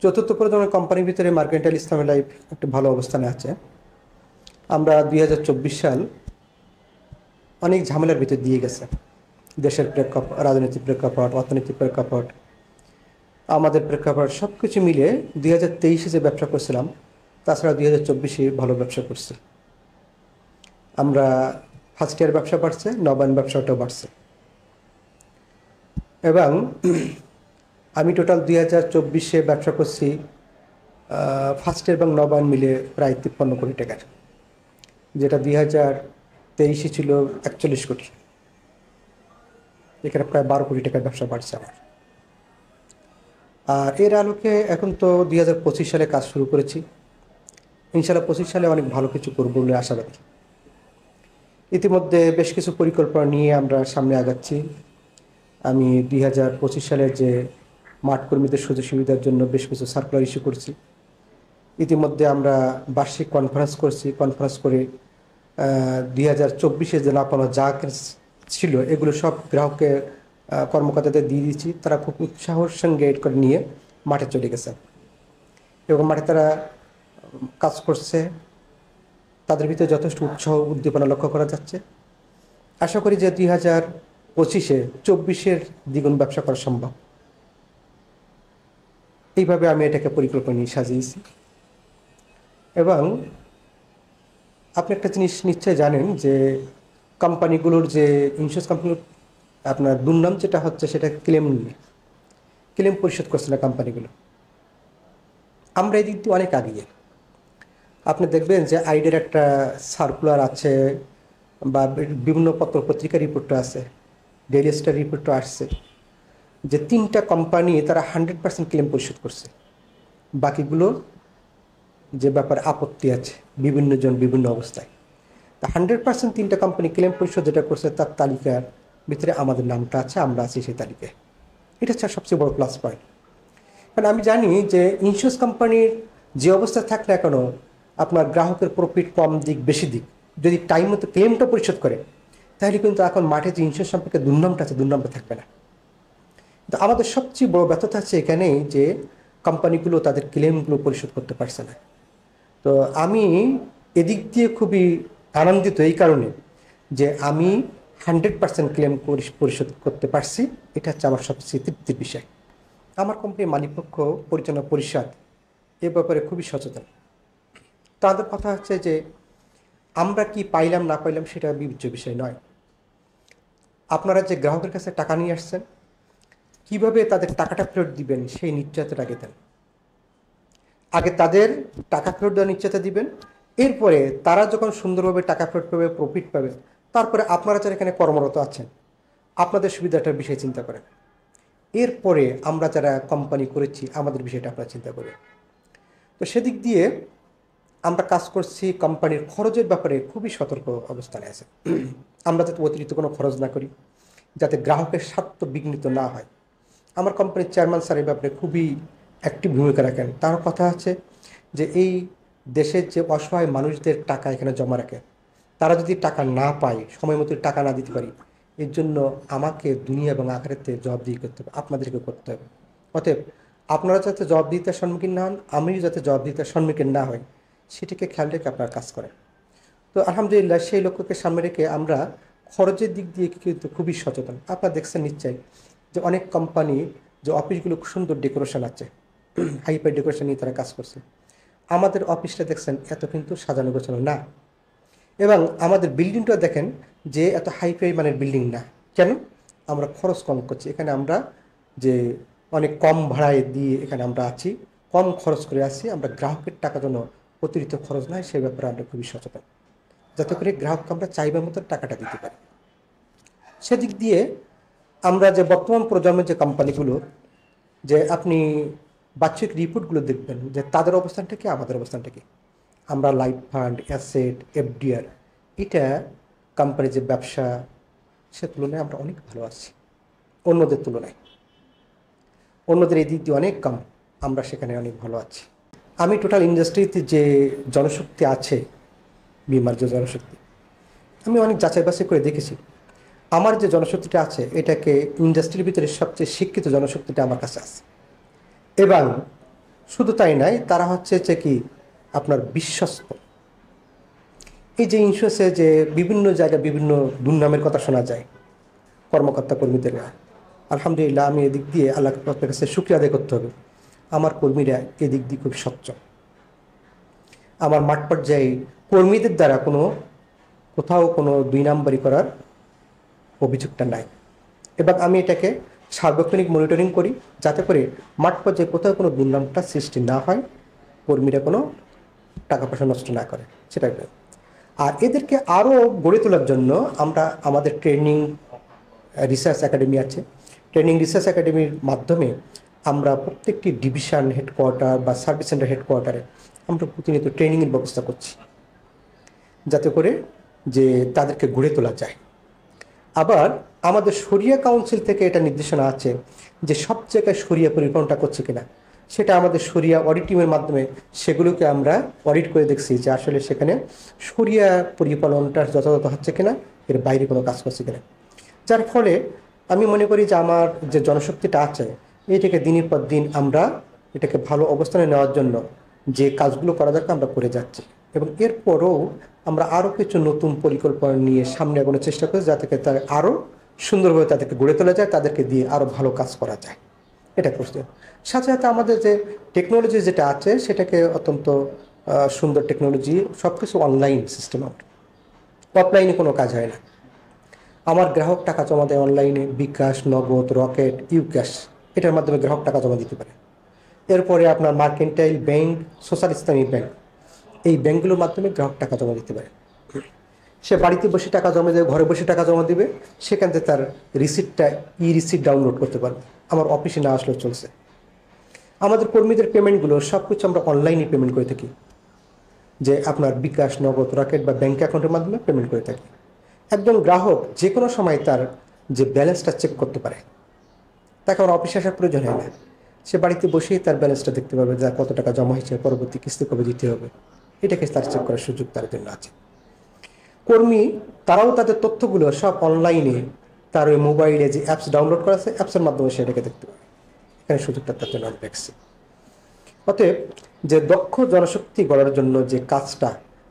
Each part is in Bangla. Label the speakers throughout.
Speaker 1: চতুর্থ প্রজন্মের কোম্পানির ভিতরে মার্কেন্টাইল ইসলামী লাইফ একটা ভালো অবস্থানে আছে। আমরা 2024 সাল অনেক ঝামেলার ভিতর দিয়ে গেছে। দেশের প্রেক্ষাপট, রাজনৈতিক প্রেক্ষাপট, অর্থনৈতিক প্রেক্ষাপট, আমাদের প্রেক্ষাপট সব কিছু মিলে 2023-এ যে ব্যবসা করছিলাম তাছাড়া 2024-এ ভালো ব্যবসা করছি। আমরা ফার্স্ট ইয়ার ব্যবসা বাড়ছে, নবায়ন ব্যবসাটাও বাড়ছে। এবং আমি টোটাল 2024-এ ব্যবসা করছি ফার্স্ট ইয়ার এবং নবায়ন মিলে প্রায় 53 কোটি টাকার, যেটা 2023-এ ছিল 41 কোটি। এখানে প্রায় 12 কোটি টাকার ব্যবসা বাড়ছে আমার। আর এর আলোকে এখন তো 2025 সালে কাজ শুরু করেছি। ইনশাআল্লাহ 25 সালে অনেক ভালো কিছু করবো বলে আশাবাদী। ইতিমধ্যে বেশ কিছু পরিকল্পনা নিয়ে আমরা সামনে আগাচ্ছি। আমি 2025 সালে যে মাঠ কর্মীদের সুযোগ সুবিধার জন্য বেশ কিছু সার্কুলার ইস্যু করছি। ইতিমধ্যে আমরা বার্ষিক কনফারেন্স করছি। কনফারেন্স করে 2024-এ যে লাপানো যা ছিল এগুলো সব গ্রাহককে কর্মকর্তাদের দিয়ে দিচ্ছি। তারা খুব উৎসাহের সঙ্গে এটা করে নিয়ে মাঠে চলে গেছে এবং মাঠে তারা কাজ করছে। তাদের ভিতরে যথেষ্ট উৎসাহ উদ্দীপনা লক্ষ্য করা যাচ্ছে। আশা করি যে 2025-এ 24-এর দ্বিগুণ ব্যবসা করা সম্ভব। এইভাবে আমি এটাকে পরিকল্পনা নিয়ে সাজিয়েছি। এবং আপনি একটা জিনিস নিশ্চয়ই জানেন যে কোম্পানিগুলোর যে ইন্স্যুরেন্স কোম্পানিগুলোর আপনার দুর্নাম যেটা হচ্ছে সেটা ক্লেম পরিশোধ করছে না কোম্পানিগুলো। আমরা এই দিক দিয়ে অনেক আগিয়ে। আপনি দেখবেন যে আইডিয়ার একটা সার্কুলার আছে বা বিভিন্ন পত্র পত্রিকা রিপোর্টও আছে, ডেইলি স্টার রিপোর্টও আসছে যে 3টা কোম্পানি তারা 100% ক্লেম পরিশোধ করছে। বাকিগুলো যে ব্যাপারে আপত্তি আছে বিভিন্ন জন বিভিন্ন অবস্থায়, তা 100% 3টা কোম্পানি ক্লেম পরিশোধ যেটা করছে তার তালিকার ভিতরে আমাদের নামটা আছে, আমরা আছি সেই তালিকায়। এটা হচ্ছে সবচেয়ে বড় প্লাস পয়েন্ট। কারণ আমি জানি যে ইন্স্যুরেন্স কোম্পানির যে অবস্থায় থাক না কেন, আপনার গ্রাহকের প্রফিট কম দিক বেশি দিক, যদি টাইম মতো ক্লেমটা পরিশোধ করে তাহলে কিন্তু এখন মাঠে যে ইন্স্যুরেন্স সম্পর্কে দুর্নামটা আছে দুর্নামটা থাকবে না। তো আমাদের সবচেয়ে বড় ব্যর্থতা আছে এখানেই যে কোম্পানিগুলো তাদের ক্লেমগুলো পরিশোধ করতে পারছে না। তো আমি এদিক দিয়ে খুবই আনন্দিত এই কারণে যে আমি 100% ক্লেম পরিশোধ করতে পারছি। এটা হচ্ছে আমার সবচেয়ে তৃপ্তির বিষয়। আমার কোম্পানির মালিকপক্ষ, পরিচালনা পরিষদ এ ব্যাপারে খুবই সচেতন। তাদের কথা হচ্ছে যে আমরা কি পাইলাম না পাইলাম সেটা বিবেচ্য বিষয় নয়। আপনারা যে গ্রাহকের কাছে টাকা নিয়ে আসছেন, কিভাবে তাদের টাকাটা ফেরত দিবেন সেই নিশ্চয়তাটা আগে দেন। আগে তাদের টাকা ফেরত দেওয়ার নিশ্চয়তা দিবেন, এরপরে তারা যখন সুন্দরভাবে টাকা ফেরত পাবে, প্রফিট পাবে, তারপরে আপনারা যারা এখানে কর্মরত আছেন আপনাদের সুবিধাটার বিষয়ে চিন্তা করেন। এরপরে আমরা যারা কোম্পানি করেছি আমাদের বিষয়টা আপনারা চিন্তা করবেন। তো সেদিক দিয়ে আমরা কাজ করছি। কোম্পানির খরচের ব্যাপারে খুবই সতর্ক অবস্থানে আছে। আমরা যাতে অতিরিক্ত কোনো খরচ না করি, যাতে গ্রাহকের স্বার্থ বিঘ্নিত না হয়। আমার কোম্পানির চেয়ারম্যান স্যার এই ব্যাপারে খুবই অ্যাক্টিভ ভূমিকা রাখেন। তার কথা আছে যে এই দেশের যে অসহায় মানুষদের টাকা এখানে জমা রাখে, তারা যদি টাকা না পায়, সময় মতো টাকা না দিতে পারি, এর জন্য আমাকে দুনিয়া এবং আখিরাতে জবাবদিহি করতে হবে, আপনাদেরকে করতে হবে। অতএব আপনারা যাতে জবাবদিহিতার সম্মুখীন না হন, আমিও যাতে জবাবদিহিতার সম্মুখীন না হই, সেটাকে খেয়াল রেখে আপনারা কাজ করেন। তো আলহামদুলিল্লাহ সেই লক্ষ্যকে সামনে রেখে আমরা খরচের দিক দিয়ে কিন্তু খুবই সচেতন। আপনারা দেখছেন নিশ্চয়ই যে অনেক কোম্পানি যে অফিসগুলো খুব সুন্দর ডেকোরেশন আছে, হাইপার ডেকোরেশন নিয়ে তারা কাজ করছে। আমাদের অফিসটা দেখছেন এত কিন্তু সাজানো গোছানো না, এবং আমাদের বিল্ডিংটা দেখেন যে এত হাইফাই মানের বিল্ডিং না। কেন? আমরা খরচ কম করছি। এখানে আমরা যে অনেক কম ভাড়ায় দিয়ে এখানে আমরা আছি, কম খরচ করে আছি। আমরা গ্রাহকের টাকা যেন অতিরিক্ত খরচ নয় সেই ব্যাপারে আমরা খুবই সচেতন, যাতে করে গ্রাহককে আমরা চাইবার মতো টাকাটা দিতে পারি। সেদিক দিয়ে আমরা যে বর্তমান প্রজন্মের যে কোম্পানিগুলো, যে আপনি বার্ষিক রিপোর্টগুলো দেখবেন যে তাদের অবস্থানটা কি, আমাদের অবস্থানটা কি। আমরা লাইফ ফান্ড, অ্যাসেট, এফডিআর, এটা কোম্পানির যে ব্যবসা সে তুলনায় আমরা অনেক ভালো আছি অন্যদের তুলনায়। অন্যদের এই দিক দিয়ে অনেক কম, আমরা সেখানে অনেক ভালো আছি। আমি টোটাল ইন্ডাস্ট্রিতে যে জনশক্তি আছে, বিমার যে জনশক্তি, আমি অনেক যাচাই বাছাই করে দেখেছি। আমার যে জনশক্তিটা আছে এটাকে ইন্ডাস্ট্রির ভিতরে সবচেয়ে শিক্ষিত জনশক্তিটা আমার কাছে আছে। এবং শুধু তাই নয়, তারা হচ্ছে যে কি আপনার বিশ্বস্ত। এই যে ইন্স্যুরেন্সে যে বিভিন্ন জায়গায় বিভিন্ন দুর্নামের কথা শোনা যায় কর্মকর্তা কর্মীদের, আলহামদুলিল্লাহ আমি এদিক দিয়ে আল্লাহ পাকের কাছে শুকরিয়া আদায় করতে হবে, আমার কর্মীরা এদিক দিয়ে খুব স্বচ্ছ। আমার মাঠ পর্যায়ে কর্মীদের দ্বারা কোথাও কোনো দুই নাম্বারি করার অভিযোগটা নাই। এবং আমি এটাকে সার্বক্ষণিক মনিটরিং করি, যাতে করে মাঠ পর্যায়ে কোথাও কোনো দুর্নামটা সৃষ্টি না হয়, কর্মীরা কোনো টাকা পয়সা নষ্ট না করে সেটাই। আর এদেরকে আরও গড়ে তোলার জন্য আমরা আমাদের ট্রেনিং রিসার্চ একাডেমি আছে। ট্রেনিং রিসার্চ একাডেমির মাধ্যমে আমরা প্রত্যেকটি ডিভিশন হেডকোয়ার্টার বা সার্ভিস সেন্টার হেডকোয়ার্টারে আমরা প্রতিনিয়ত ট্রেনিংয়ের ব্যবস্থা করছি, যাতে করে যে তাদেরকে গড়ে তোলা যায়। আবার আমাদের শরিয়া কাউন্সিল থেকে এটা নির্দেশনা আছে যে সব জায়গায় শরিয়া পরিপালনটা করছে কিনা, সেটা আমাদের শরিয়া অডিট টিমের মাধ্যমে সেগুলোকে আমরা অডিট করে দেখছি যে আসলে সেখানে শরিয়া পরিপালনটা যথাযথ হচ্ছে কিনা, এর বাইরে কোনো কাজ করছে কিনা। যার ফলে আমি মনে করি যে আমার যে জনশক্তিটা আছে এইটাকে দিনের পর দিন আমরা এটাকে ভালো অবস্থানে নেওয়ার জন্য যে কাজগুলো করা দরকার আমরা করে যাচ্ছি। এবং এরপরও আমরা আরও কিছু নতুন পরিকল্পনা নিয়ে সামনে এগোনোর চেষ্টা করি, যাতে তার আরও সুন্দরভাবে তাদেরকে গড়ে তোলা যায়, তাদেরকে দিয়ে আরও ভালো কাজ করা যায়। এটা করতে সাথে সাথে আমাদের যে টেকনোলজি যেটা আছে সেটাকে অত্যন্ত সুন্দর টেকনোলজি, সব কিছু অনলাইন সিস্টেম, অফলাইনে কোনো কাজ হয় না। আমার গ্রাহক টাকা জমা দেয় অনলাইনে, বিকাশ, নগদ, রকেট, ইউক্যাশ, এটার মাধ্যমে গ্রাহক টাকা জমা দিতে পারে। এরপরে আপনার মার্কেন্টাইল ব্যাংক, সোশ্যাল ইসলামী ব্যাংক, এই ব্যাংকগুলোর মাধ্যমে গ্রাহক টাকা জমা দিতে পারে। সে বাড়িতে বসে টাকা জমা দেবে, ঘরে বসে টাকা জমা দিবে, সেখান থেকে তার রিসিপ্টটা রিসিপ্ট ডাউনলোড করতে পারবে, আমার অফিসে না আসলেও চলছে। আমাদের কর্মীদের পেমেন্টগুলো সব কিছু আমরা অনলাইনে পেমেন্ট করে থাকি, যে আপনার বিকাশ, নগদ, রকেট বা ব্যাংক অ্যাকাউন্টের মাধ্যমে পেমেন্ট করে থাকি। একজন গ্রাহক যে কোনো সময় তার যে ব্যালেন্সটা চেক করতে পারে, তাকে আমার অফিসে আসার প্রয়োজন হয় না, সে বাড়িতে বসেই তার ব্যালেন্সটা দেখতে পাবে, যা কত টাকা জমা হয়েছে, পরবর্তী কিস্তি কবে দিতে হবে, এটাকে তার চেক করার সুযোগ তার জন্য আছে। কর্মী তারাও তাদের তথ্যগুলো সব অনলাইনে তার ওই মোবাইলে যে অ্যাপস ডাউনলোড করা আছে, অ্যাপসের মাধ্যমে সেটাকে দেখতে পাবে। এখানে সুযোগটা তার জন্য আমি দেখছি। অতএব যে দক্ষ জনশক্তি গড়ার জন্য যে কাজটা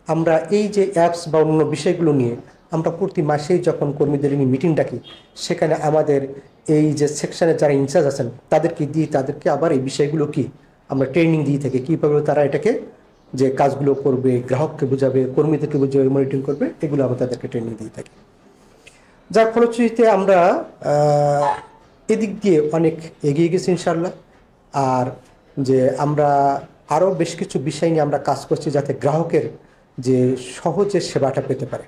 Speaker 1: আমরা এই যে অ্যাপস বা অন্য বিষয়গুলো নিয়ে আমরা প্রতি মাসেই যখন কর্মীদের নিয়ে মিটিং ডাকি, সেখানে আমাদের এই যে সেকশনের যারা ইনচার্জ আছেন তাদেরকে দিয়ে তাদেরকে আবার এই বিষয়গুলো কি আমরা ট্রেনিং দিয়ে থাকি, কীভাবে তারা এটাকে যে কাজগুলো করবে, গ্রাহককে বোঝাবে, কর্মীদেরকে বোঝাবে, মনিটরিং করবে, এগুলো আমরা তাদেরকে ট্রেনিং দিয়ে থাকি। যার ফলশ্রুতিতে আমরা এদিক দিয়ে অনেক এগিয়ে গেছি ইনশাল্লাহ। আর যে আমরা আরও বেশ কিছু বিষয় নিয়ে আমরা কাজ করছি, যাতে গ্রাহকের যে সহজে সেবাটা পেতে পারে,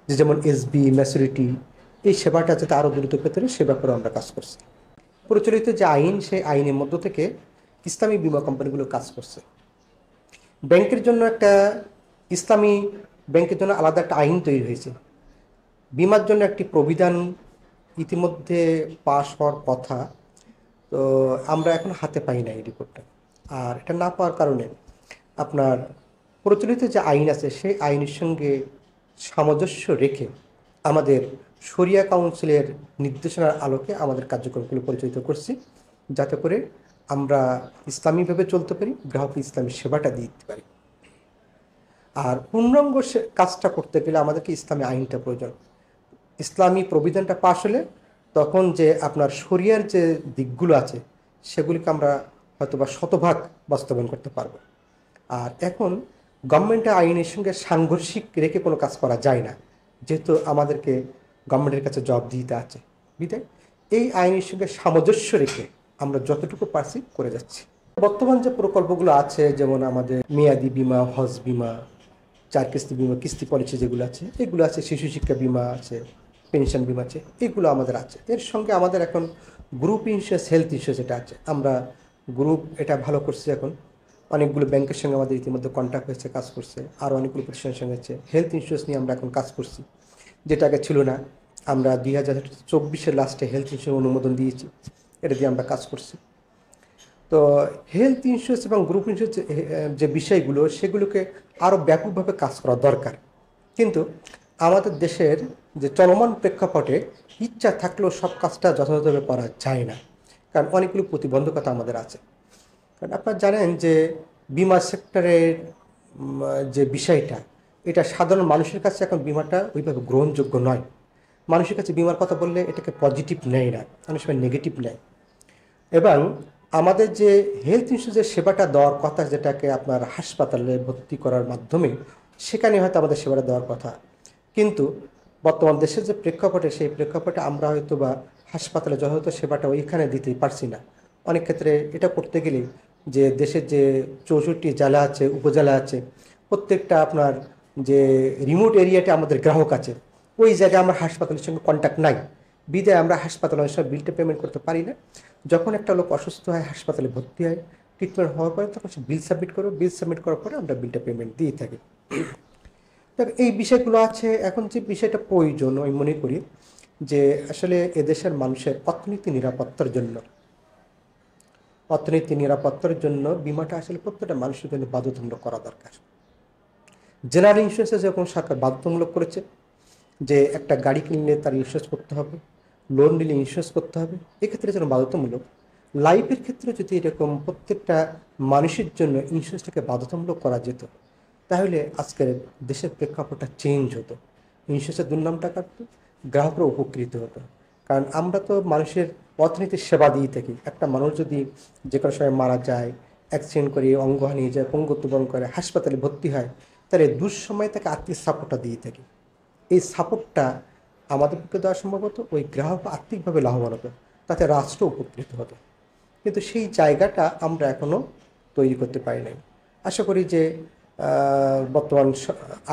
Speaker 1: যে যেমন এসবি, ম্যাচুরিটি, এই সেবাটা যাতে আরও দ্রুত পেতে পারে সে ব্যাপারে আমরা কাজ করছি। প্রচলিত যে আইন, সেই আইনের মধ্য থেকে ইসলামী বীমা কোম্পানিগুলো কাজ করছে। ব্যাংকের জন্য একটা ইসলামী ব্যাংকের জন্য আলাদা একটা আইন তৈরি হয়েছে। বীমার জন্য একটি প্রবিধান ইতিমধ্যে পাশ হওয়ার কথা, তো আমরা এখন হাতে পাই না এই রিপোর্টটা। আর এটা না পাওয়ার কারণে আপনার প্রচলিত যে আইন আছে সেই আইনের সঙ্গে সামঞ্জস্য রেখে আমাদের শরিয়া কাউন্সিলের নির্দেশনার আলোকে আমাদের কার্যক্রমগুলো পরিচালিত করছি, যাতে করে আমরা ইসলামীভাবে চলতে পারি, গ্রাহককে ইসলামী সেবাটা দিয়ে দিতে পারি। আর পূর্ণাঙ্গ কাজটা করতে গেলে আমাদেরকে ইসলামী আইনটা প্রয়োজন। ইসলামী প্রবিধানটা পাশ হলে তখন যে আপনার শরিয়ার যে দিকগুলো আছে সেগুলিকে আমরা হয়তোবা শতভাগ বাস্তবায়ন করতে পারবো। আর এখন গভর্নমেন্টের আইনের সঙ্গে সাংঘর্ষিক রেখে কোনো কাজ করা যায় না, যেহেতু আমাদেরকে গভর্নমেন্টের কাছে জবাবদিহিতা আছে, বিধায় এই আইনের সঙ্গে সামঞ্জস্য রেখে আমরা যতটুকু পারছি করে যাচ্ছি। বর্তমান যে প্রকল্পগুলো আছে, যেমন আমাদের মেয়াদি বিমা, হজ বিমা, 4 কিস্তি বিমা, কিস্তি পলিসি যেগুলো আছে এগুলো আছে, শিশু শিক্ষা বিমা আছে, পেনশন বিমা আছে, এগুলো আমাদের আছে। এর সঙ্গে আমাদের এখন গ্রুপ ইন্স্যুরেন্স, হেলথ ইন্স্যুরেন্স এটা আছে। আমরা গ্রুপ এটা ভালো করছি। এখন অনেকগুলো ব্যাংকের সঙ্গে আমাদের ইতিমধ্যে কন্ট্যাক্ট হয়েছে, কাজ করছে। আর অনেকগুলো প্রতিষ্ঠানের সঙ্গে আছে। হেলথ ইন্স্যুরেন্স নিয়ে আমরা এখন কাজ করছি, যেটা আগে ছিল না। আমরা 2024-এর লাস্টে হেলথ ইন্স্যুরেন্স অনুমোদন দিয়েছি, এটা দিয়ে আমরা কাজ করছি। তো হেলথ ইন্স্যুরেন্স এবং গ্রুপ ইন্স্যুরেন্স যে বিষয়গুলো সেগুলোকে আরও ব্যাপকভাবে কাজ করা দরকার। কিন্তু আমাদের দেশের যে চলমান প্রেক্ষাপটে ইচ্ছা থাকলেও সব কাজটা যথাযথভাবে করা যায় না, কারণ অনেকগুলো প্রতিবন্ধকতা আমাদের আছে। কারণ আপনারা জানেন যে বিমা সেক্টরের যে বিষয়টা, এটা সাধারণ মানুষের কাছে এখন বিমাটা ওইভাবে গ্রহণযোগ্য নয়। মানুষের কাছে বিমার কথা বললে এটাকে পজিটিভ নেয় না, অনেক সময় নেগেটিভ নেয়। এবং আমাদের যে হেলথ ইন্স্যুরেন্সের সেবাটা দেওয়ার কথা, যেটাকে আপনার হাসপাতালে ভর্তি করার মাধ্যমে, সেখানে হয়তো আমাদের সেবাটা দেওয়ার কথা। কিন্তু বর্তমান দেশের যে প্রেক্ষাপটে, সেই প্রেক্ষাপটে আমরা হয়তো বা হাসপাতালে যথাযথ সেবাটা ওইখানে দিতেই পারছি না। অনেক ক্ষেত্রে এটা করতে গেলে যে দেশের যে 64 জেলা আছে, উপজেলা আছে, প্রত্যেকটা আপনার যে রিমোট এরিয়াতে আমাদের গ্রাহক আছে, ওই জায়গায় আমরা হাসপাতালের সঙ্গে কন্ট্যাক্ট নাই, বিদায় আমরা হাসপাতালে অনেক সময় বিলটা পেমেন্ট করতে পারি না। যখন একটা লোক অসুস্থ হয়, হাসপাতালে ভর্তি হয়, ট্রিটমেন্ট হওয়ার পরে তখন সে বিল সাবমিট করবো, বিল সাবমিট করার পরে আমরা বিলটা পেমেন্ট দিয়ে থাকি। তবে এই বিষয়গুলো আছে। এখন যে বিষয়টা প্রয়োজন আমি মনে করি যে আসলে এদেশের মানুষের অর্থনীতি নিরাপত্তার জন্য বিমাটা আসলে প্রত্যেকটা মানুষের জন্য বাধ্যতামূলক করা দরকার। জেনারেল ইন্স্যুরেন্সে যখন সরকার বাধ্যতামূলক করেছে যে একটা গাড়ি কিনলে তার ইন্স্যুরেন্স করতে হবে, লোন নিলে ইন্স্যুরেন্স করতে হবে, এক্ষেত্রে যেন বাধ্যতামূলক, লাইফের ক্ষেত্রে যদি এরকম প্রত্যেকটা মানুষের জন্য ইন্স্যুরেন্সটাকে বাধ্যতামূলক করা যেত, তাহলে আজকের দেশের প্রেক্ষাপটটা চেঞ্জ হতো। ইন্স্যুরেন্সের দুর্নামটা কাটতো, গ্রাহকরা উপকৃত হতো। কারণ আমরা তো মানুষের অর্থনীতির সেবা দিয়ে থাকি। একটা মানুষ যদি যে কোনো সময় মারা যায়, অ্যাক্সিডেন্ট করে, অঙ্গহানি যায়, পঙ্গুত্ব বরণ করে, হাসপাতালে ভর্তি হয়, তাহলে দুঃসময়ে তাকে আর্থিক সাপোর্টটা দিয়ে থাকি। এই সাপোর্টটা আমাদের পক্ষে দেওয়া সম্ভব হতো, ওই গ্রাহক আর্থিকভাবে লাভবান হতো, তাতে রাষ্ট্র উপকৃত হতো। কিন্তু সেই জায়গাটা আমরা এখনও তৈরি করতে পারি নাই। আশা করি যে বর্তমান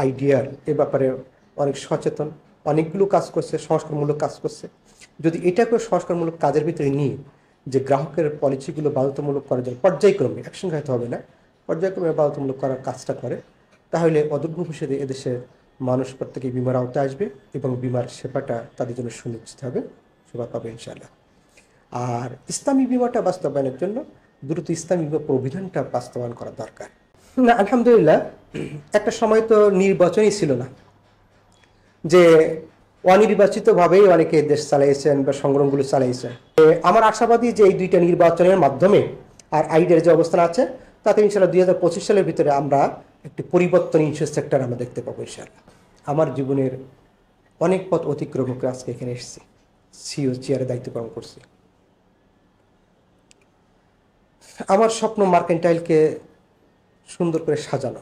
Speaker 1: আইডিয়ার এ ব্যাপারে অনেক সচেতন, অনেকগুলো কাজ করছে, সংস্কারমূলক কাজ করছে। যদি এটাকে সংস্কারমূলক কাজের ভিতরে নিয়ে যে গ্রাহকের পলিসিগুলো বাধ্যতামূলক করার জন্য পর্যায়ক্রমে, একসঙ্গে হয়তো হবে না, পর্যায়ক্রমে বাধ্যতামূলক করার কাজটা করে, তাহলে অদূর ভবিষ্যতে এদেশের মানুষ প্রত্যেকে বিমার আওতায় আসবে এবং বিমার সেবাটা তাদের জন্য সুনিশ্চিত হবে, সেবা পাবে ইনশাআল্লাহ। আর ইসলামী বিমাটা বাস্তবায়নের জন্য দ্রুত ইসলামী বিমা প্রবিধানটা বাস্তবায়ন করা দরকার। না, আলহামদুলিল্লাহ, একটা সময় তো নির্বাচনই ছিল না, যে অনির্বাচিতভাবেই অনেকে দেশ চালাইয়েছেন বা সংগ্রামগুলো চালাইয়েছেন। আমার আশাবাদী যে এই দুইটা নির্বাচনের মাধ্যমে আর আইডিয়ার যে অবস্থান আছে, তাতে ইনশাআল্লাহ 2025 সালের ভিতরে আমরা একটি পরিবর্তন ইন্স্যুরেন্স সেক্টর আমরা দেখতে পাবো ইনশাআল্লাহ। আমার জীবনের অনেক পথ অতিক্রম করে আজকে এখানে এসেছি, সিও চেয়ারে দায়িত্ব পালন করছি। আমার স্বপ্ন মার্কেন্টাইলকে সুন্দর করে সাজানো।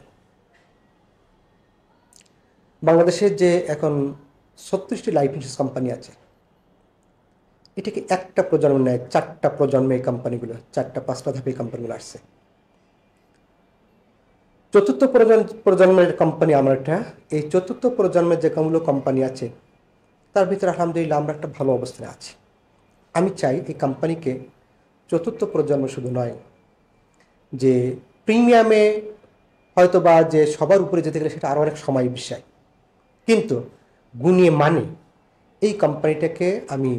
Speaker 1: বাংলাদেশের যে এখন 36টি লাইফ ইন্স্যুরেন্স কোম্পানি আছে, এটাকে একটা প্রজন্ম নেয়, 4টা প্রজন্মে এই কোম্পানিগুলো, 4টা 5টা ধাপে এই কোম্পানিগুলো আসছে। চতুর্থ প্রজন্মের কোম্পানি আমার একটা। এই চতুর্থ প্রজন্মের যে কোম্পানি আছে, তার ভিতরে আলহামদুলিল্লাহ আমরা একটা ভালো অবস্থানে আছি। আমি চাই এই কোম্পানিকে চতুর্থ প্রজন্ম শুধু নয়, যে প্রিমিয়ামে হয়তো বা যে সবার উপরে যেতে গেলে সেটা আরও অনেক সময় বিষয়, কিন্তু গুণিয়ে মানে এই কোম্পানিটাকে আমি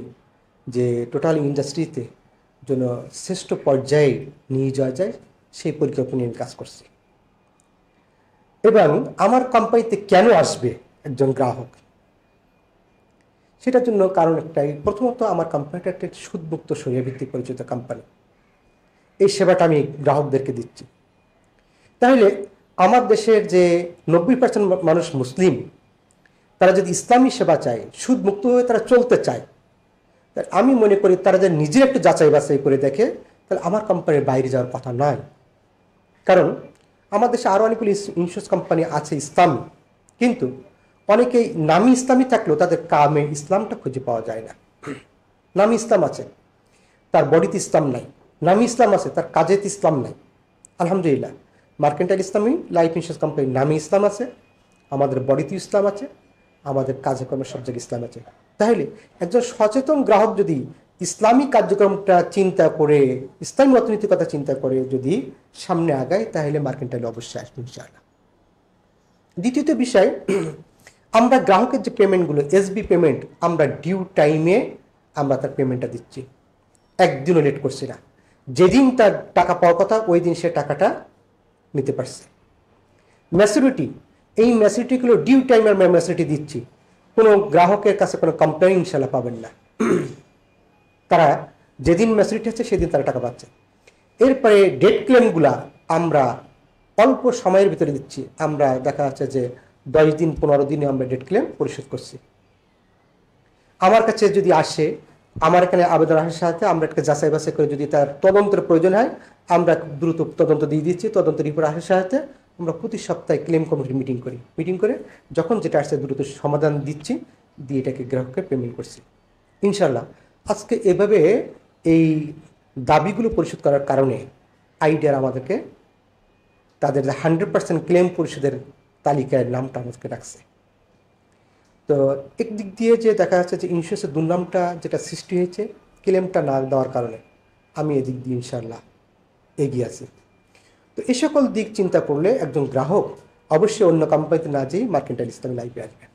Speaker 1: যে টোটাল ইন্ডাস্ট্রিতে জন্য শ্রেষ্ঠ পর্যায়ে নিয়ে যাওয়া যায়, সেই পরিকল্পনা নিয়ে কাজ করছি। এবং আমার কোম্পানিতে কেন আসবে একজন গ্রাহক, সেটার জন্য কারণ একটাই। প্রথমত, আমার কোম্পানিটা একটা সুদমুক্ত শরিয়া ভিত্তিক পরিচিত কোম্পানি, এই সেবাটা আমি গ্রাহকদেরকে দিচ্ছি। তাহলে আমার দেশের যে 90% মানুষ মুসলিম, তারা যদি ইসলামী সেবা চায়, সুদমুক্তভাবে তারা চলতে চায়, তাহলে আমি মনে করি তারা যদি নিজের একটু যাচাই বাছাই করে দেখে, তাহলে আমার কোম্পানির বাইরে যাওয়ার কথা নয়। কারণ আমার দেশে আরও অনেকগুলি ইন্স্যুরেন্স কোম্পানি আছে ইসলামী, কিন্তু অনেকেই নামি ইসলামী থাকলেও তাদের কামে ইসলামটা খুঁজে পাওয়া যায় না। নামি ইসলাম আছে, তার বডিতে ইসলাম নাই, নামি ইসলাম আছে, তার কাজেতে ইসলাম নাই। আলহামদুলিল্লাহ, মার্কেন্টাইল ইসলামী লাইফ ইন্স্যুরেন্স কোম্পানির নামে ইসলাম আছে, আমাদের বডিতে ইসলাম আছে, আমাদের কাজে কর্মের সব জায়গায় ইসলাম আছে। তাহলে একজন সচেতন গ্রাহক যদি ইসলামী কার্যক্রমটা চিন্তা করে, ইসলামী অর্থনীতির কথা চিন্তা করে যদি সামনে আগায়, তাহলে মার্কেন্টাইল অবশ্যই আসবে ইনশাআল্লাহ। দ্বিতীয়ত বিষয়, আমরা গ্রাহকের যে পেমেন্টগুলো, এসবি পেমেন্ট, আমরা ডিউ টাইমে আমরা তার পেমেন্টটা দিচ্ছি, একদিনও লেট করছি না। যেদিন তার টাকা পাওয়ার কথা ওই দিন সে টাকাটা নিতে পারছে। ম্যাচুরিটি, এই ম্যাচুরিটিগুলো ডিউ টাইমের ম্যাচুরিটি দিচ্ছি, কোনো গ্রাহকের কাছে কোনো কমপ্লেন ইনশাল্লাহ পাবেন না। তারা যেদিন ম্যাচুরিটি হচ্ছে সেদিন তারা টাকা পাচ্ছে। এরপরে ডেট ক্লেমগুলা আমরা অল্প সময়ের ভিতরে দিচ্ছি। আমরা দেখা যাচ্ছে যে 10 দিন 15 দিনে আমরা ডেট ক্লেম পরিশোধ করছি। আমার কাছে যদি আসে, আমার এখানে আবেদন আসার সাথে আমরা একটা যাচাই বাছাই করে যদি তার তদন্তের প্রয়োজন হয়, আমরা দ্রুত তদন্ত দিয়ে দিচ্ছি। তদন্ত রিপোর্ট আসার সাথে আমরা প্রতি সপ্তাহে ক্লেম কমিটির মিটিং করে যখন যেটা আসছে দ্রুত সমাধান দিচ্ছি, দিয়ে এটাকে গ্রাহককে পেমেন্ট করছি। ইনশাল্লাহ আজকে এভাবে এই দাবিগুলো পরিশোধ করার কারণে আইডিয়ার আমাদেরকে তাদের 100% ক্লেম পরিশোধের তালিকায় নামটা আমাদেরকে রাখছে। তো একদিক দিয়ে যে দেখা যাচ্ছে যে ইন্স্যুরেন্সের দুর্নামটা যেটা সৃষ্টি হয়েছে ক্লেমটা না দেওয়ার কারণে, আমি এদিক দিয়ে ইনশাল্লাহ এগিয়ে আছি। তো এই সকল দিক চিন্তা করলে একজন গ্রাহক অবশ্যই অন্য কোম্পানিতে না যেয়ে মার্কেন্টাইল ইসলামী লাইফে আসবে।